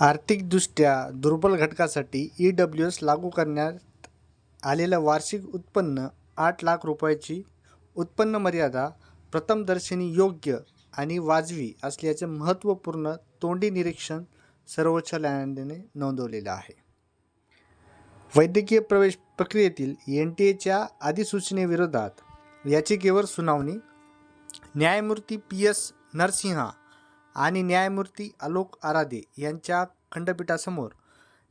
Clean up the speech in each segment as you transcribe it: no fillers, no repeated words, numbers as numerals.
आर्थिकदृष्ट्या दुर्बल घटकासाठी EWS लागू करण्यात आलेलं वार्षिक उत्पन्न 8 लाख रुपयाची उत्पन्न मर्यादा प्रथमदर्शनी योग्य आणि वाजवी असल्याचे महत्त्वपूर्ण तोंडी निरीक्षण सर्वोच्च न्यायालयाने नोंदवलेलं आहे. वैद्यकीय प्रवेश प्रक्रियेतील NTA अधिसूचनेविरोधात याचिकेवर सुनावणी. न्यायमूर्ती PS नरसिंहा आणि न्यायमूर्ती आलोक आराधे यांच्या खंडपीठासमोर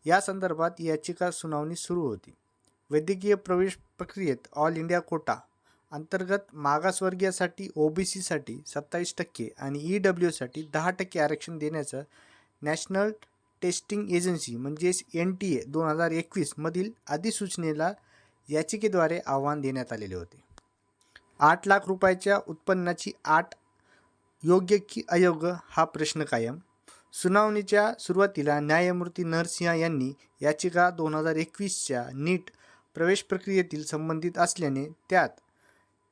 या संदर्भात याचिका सुनावणी सुरू होती. वैद्यकीय प्रवेश प्रक्रियेत ऑल इंडिया कोटा अंतर्गत मागासवर्गीयासाठी OBCसाठी 27% आणि EWSसाठी 10% आरक्षण देण्याचं नॅशनल टेस्टिंग एजन्सी म्हणजेच NTA 2021 मधील अधिसूचनेला याचिकेद्वारे आव्हान देण्यात आलेले होते. 8 लाख रुपयाच्या उत्पन्नाची अट योग्य की अयोग्य हा प्रश्न कायम. सुनावणीच्या सुरुवातीला न्यायमूर्ती नरसिंहा यांनी याचिका 2021च्या नीट प्रवेश प्रक्रियेतील संबंधित असल्याने त्यात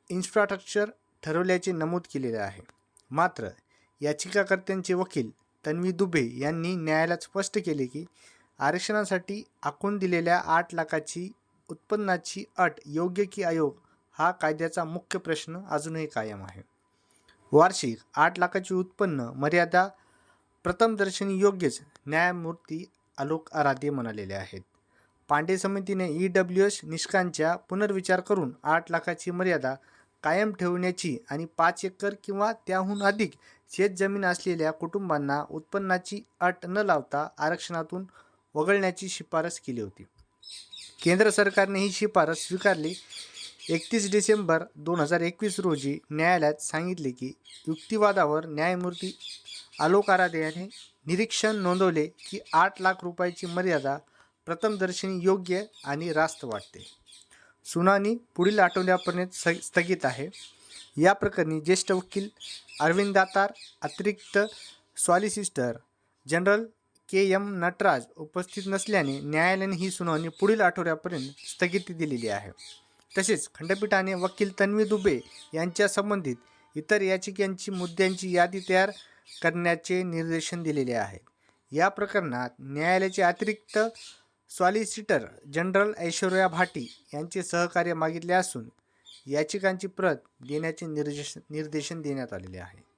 इन्फ्रास्ट्रक्चर ठरवल्याचे नमूद केलेले आहे. मात्र याचिकाकर्त्यांचे वकील तन्वी दुबे यांनी न्यायालयात स्पष्ट केले की आरक्षणासाठी आखून दिलेल्या 8 लाखाची उत्पन्नाची अट योग्य की अयोग्य हा कायद्याचा मुख्य प्रश्न अजूनही कायम आहे. वार्षिक 8 लाखाची उत्पन्न मर्यादा प्रथमदर्शनी योग्यच, न्यायमूर्ती आलोक आराधे म्हणालेले आहेत. पांडे समितीने EWS निष्कर्षांचा पुनर्विचार करून 8 लाखाची मर्यादा कायम ठेवण्याची आणि 5 एकर किंवा त्याहून अधिक शेतजमीन असलेल्या कुटुंबांना उत्पन्नाची अट न लावता आरक्षणातून वगळण्याची शिफारस केली होती. केंद्र सरकारने ही शिफारस स्वीकारली. 31 डिसेंबर 2021 रोजी न्यायालयात सांगितले की युक्तिवादावर न्यायमूर्ती आलोक आराधे यांनी निरीक्षण नोंदवले की 8 लाख रुपयाची मर्यादा प्रथमदर्शनी योग्य आणि रास्त वाटते. सुनावणी पुढील आठवड्यापर्यंत स्थगित आहे. या प्रकरणी ज्येष्ठ वकील अरविंद दातार, अतिरिक्त सॉलिसिटर जनरल KM नटराज उपस्थित नसल्याने न्यायालयाने ही सुनावणी पुढील आठवड्यापर्यंत स्थगिती दिलेली आहे. तसेच खंडपीठाने वकील तन्वी दुबे यांच्या संबंधित इतर याचिकांची मुद्द्यांची यादी तयार करण्याचे निर्देशन दिलेले आहेत. या प्रकरणात न्यायालयाचे अतिरिक्त सॉलिसिटर जनरल ऐश्वर्या भाटी यांचे सहकार्य मागितले असून याचिकांची प्रत देण्याचे निर्देशन देण्यात आलेले आहे.